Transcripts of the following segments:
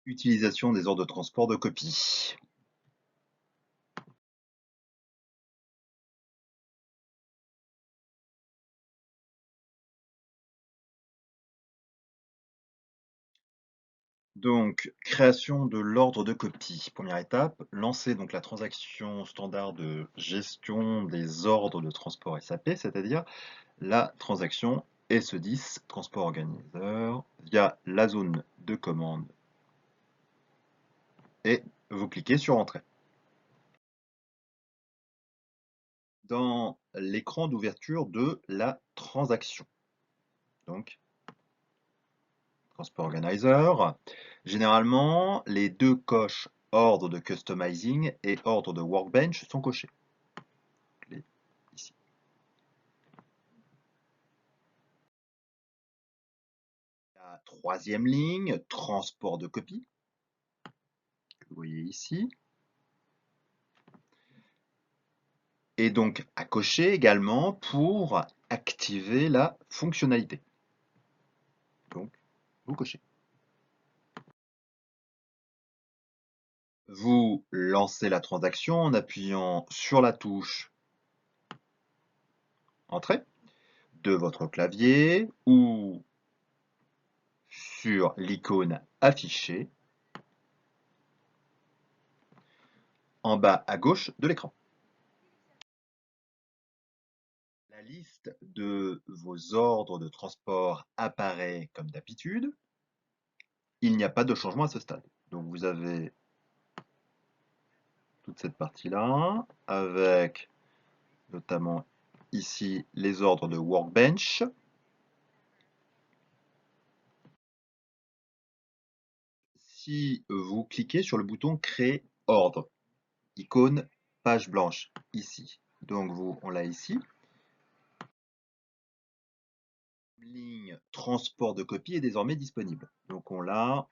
Utilisation des ordres de transport de copie. Donc, création de l'ordre de copie. Première étape, lancer donc la transaction standard de gestion des ordres de transport SAP, c'est-à-dire la transaction SE10, transport organisateur, via la zone de commande et vous cliquez sur Entrée. Dans l'écran d'ouverture de la transaction, donc Transport Organizer, généralement les deux coches ordre de customizing et ordre de workbench sont cochés. Ici. La troisième ligne, transport de copie, que vous voyez ici. Et donc à cocher également pour activer la fonctionnalité. Donc, vous cochez. Vous lancez la transaction en appuyant sur la touche Entrée de votre clavier ou sur l'icône Afficher en bas à gauche de l'écran. La liste de vos ordres de transport apparaît comme d'habitude. Il n'y a pas de changement à ce stade. Donc vous avez toute cette partie-là, avec notamment ici les ordres de Workbench. Si vous cliquez sur le bouton Créer ordre, icône page blanche ici. Donc on l'a ici. Ligne transport de copie est désormais disponible. Donc on l'a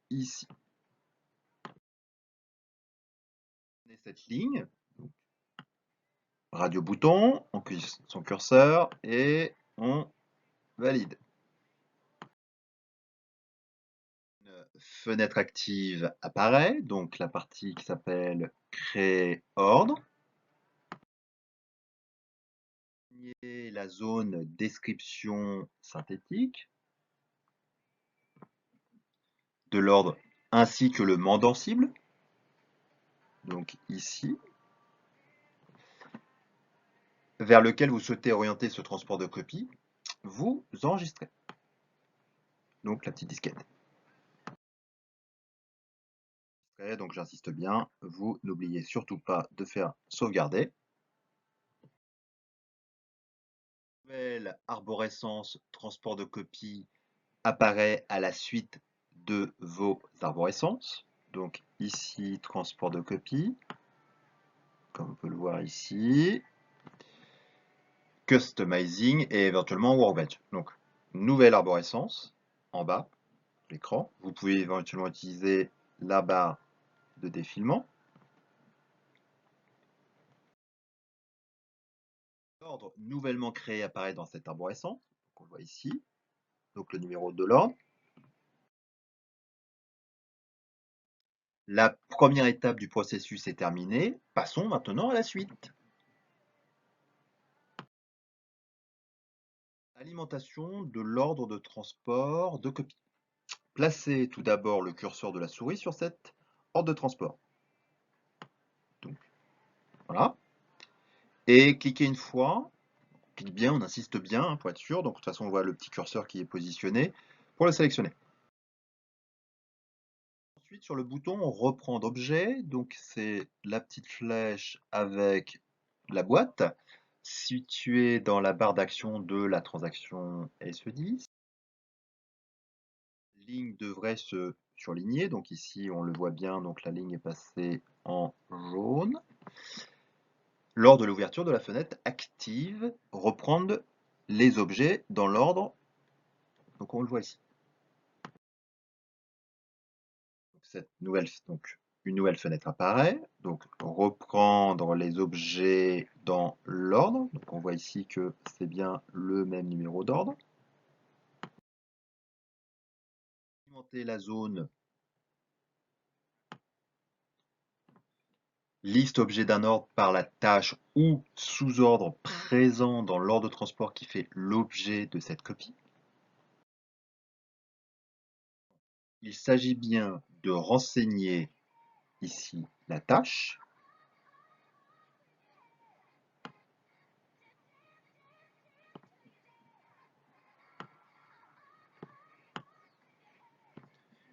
ici. Cette ligne, radio bouton, on clique son curseur et on valide. Une fenêtre active apparaît, donc la partie qui s'appelle Créer ordre. La zone description synthétique de l'ordre ainsi que le mandant cible. Donc ici, vers lequel vous souhaitez orienter ce transport de copie, vous enregistrez. Donc la petite disquette. Donc j'insiste bien, vous n'oubliez surtout pas de faire sauvegarder. Nouvelle arborescence transport de copie apparaît à la suite de vos arborescences. Donc ici, transport de copie, comme on peut le voir ici. Customizing et éventuellement Workbench. Donc, nouvelle arborescence en bas de l'écran. Vous pouvez éventuellement utiliser la barre de défilement. L'ordre nouvellement créé apparaît dans cette arborescence. On le voit ici. Donc le numéro de l'ordre. La première étape du processus est terminée. Passons maintenant à la suite. Alimentation de l'ordre de transport de copie. Placez tout d'abord le curseur de la souris sur cet ordre de transport. Donc, voilà. Et cliquez une fois. On clique bien, on insiste bien hein, pour être sûr. Donc, de toute façon, on voit le petit curseur qui est positionné pour le sélectionner. Ensuite, sur le bouton Reprendre objet, donc c'est la petite flèche avec la boîte située dans la barre d'action de la transaction SE10. La ligne devrait se surligner, donc ici on le voit bien, donc la ligne est passée en jaune. Lors de l'ouverture de la fenêtre active, reprendre les objets dans l'ordre, donc on le voit ici. Une nouvelle fenêtre apparaît, donc reprendre les objets dans l'ordre, donc on voit ici que c'est bien le même numéro d'ordre. Alimenter la zone Liste objet d'un ordre par la tâche ou sous-ordre présent dans l'ordre de transport qui fait l'objet de cette copie. Il s'agit bien de renseigner ici la tâche.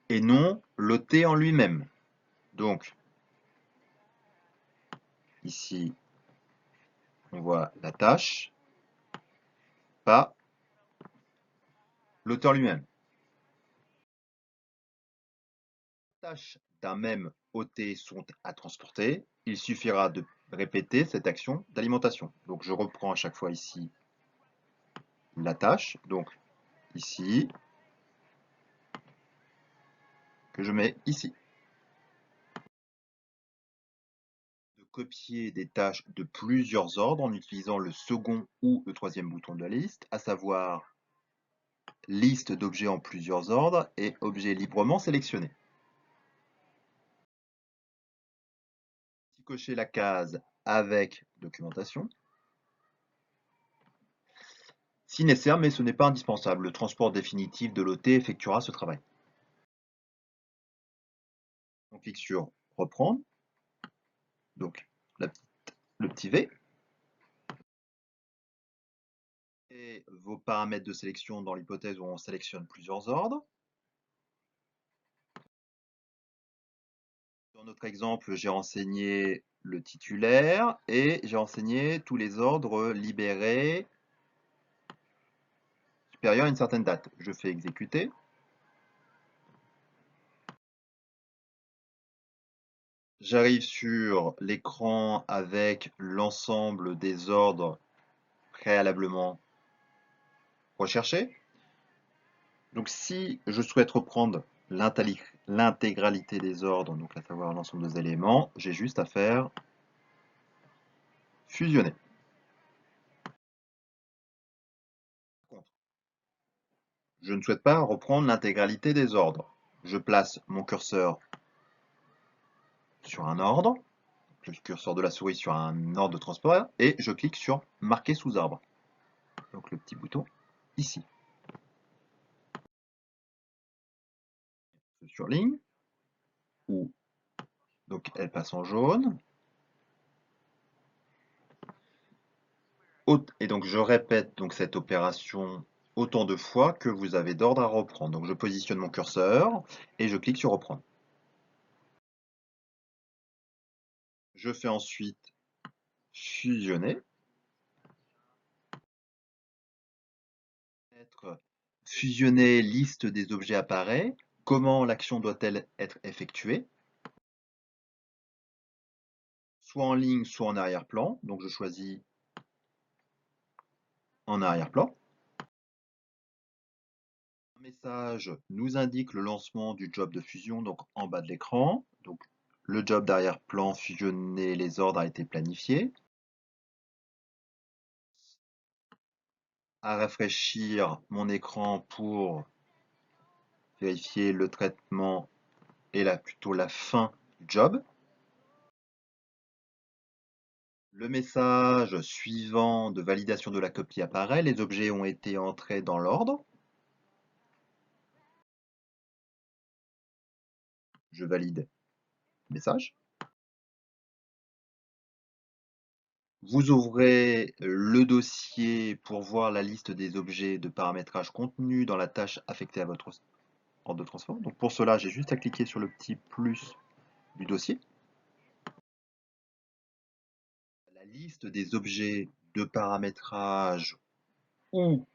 Et non l'OT en lui-même. Donc, ici, on voit la tâche, pas l'auteur lui-même. Les tâches d'un même OT sont à transporter. Il suffira de répéter cette action d'alimentation. Donc, je reprends à chaque fois ici la tâche. Donc, ici, que je mets ici. De copier des tâches de plusieurs ordres en utilisant le second ou le troisième bouton de la liste, à savoir liste d'objets en plusieurs ordres et objets librement sélectionnés. Cocher la case avec documentation. Si nécessaire, mais ce n'est pas indispensable, le transport définitif de l'OT effectuera ce travail. On clique sur reprendre, donc le petit V, et vos paramètres de sélection dans l'hypothèse où on sélectionne plusieurs ordres. Dans notre exemple, j'ai renseigné le titulaire et j'ai renseigné tous les ordres libérés supérieurs à une certaine date. Je fais exécuter. J'arrive sur l'écran avec l'ensemble des ordres préalablement recherchés. Donc si je souhaite reprendre l'intégralité des ordres, donc à savoir l'ensemble des éléments, j'ai juste à faire fusionner. Par contre, je ne souhaite pas reprendre l'intégralité des ordres. Je place mon curseur sur un ordre, le curseur de la souris sur un ordre de transport, et je clique sur marquer sous arbre. Donc le petit bouton ici. Je surligne, ou donc elle passe en jaune. Et donc je répète donc cette opération autant de fois que vous avez d'ordre à reprendre. Donc je positionne mon curseur et je clique sur reprendre. Je fais ensuite fusionner. Fusionner, liste des objets apparaît. Comment l'action doit-elle être effectuée? Soit en ligne, soit en arrière-plan. Donc je choisis en arrière-plan. Un message nous indique le lancement du job de fusion, donc en bas de l'écran. Donc le job d'arrière-plan fusionner les ordres a été planifié. À rafraîchir mon écran pour vérifier le traitement et plutôt la fin du job. Le message suivant de validation de la copie apparaît. Les objets ont été entrés dans l'ordre. Je valide le message. Vous ouvrez le dossier pour voir la liste des objets de paramétrage contenus dans la tâche affectée à votre ordre de transport. Donc pour cela, j'ai juste à cliquer sur le petit plus du dossier. La liste des objets de paramétrage ou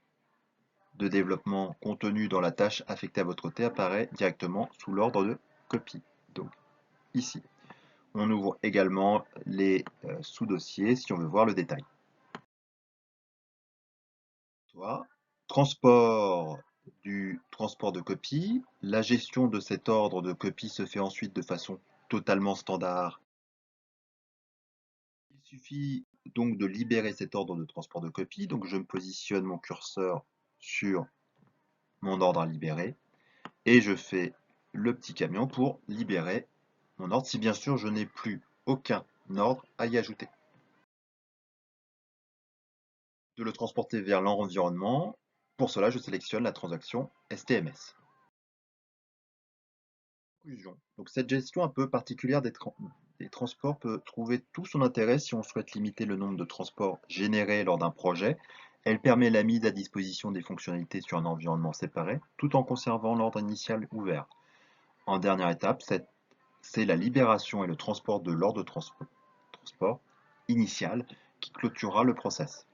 de développement contenus dans la tâche affectée à votre OT apparaît directement sous l'ordre de copie. Donc ici. On ouvre également les sous-dossiers si on veut voir le détail. Transport du transport de copie. La gestion de cet ordre de copie se fait ensuite de façon totalement standard. Il suffit donc de libérer cet ordre de transport de copie. Donc je me positionne mon curseur sur mon ordre à libérer et je fais le petit camion pour libérer mon ordre, si bien sûr je n'ai plus aucun ordre à y ajouter. De le transporter vers l'environnement. Pour cela, je sélectionne la transaction STMS. Conclusion. Donc, cette gestion un peu particulière des transports peut trouver tout son intérêt si on souhaite limiter le nombre de transports générés lors d'un projet. Elle permet la mise à disposition des fonctionnalités sur un environnement séparé, tout en conservant l'ordre initial ouvert. En dernière étape, c'est la libération et le transport de l'ordre de transport initial qui clôturera le process.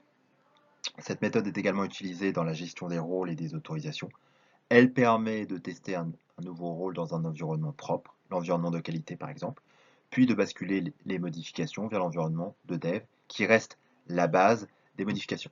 Cette méthode est également utilisée dans la gestion des rôles et des autorisations. Elle permet de tester un nouveau rôle dans un environnement propre, l'environnement de qualité par exemple, puis de basculer les modifications vers l'environnement de dev qui reste la base des modifications.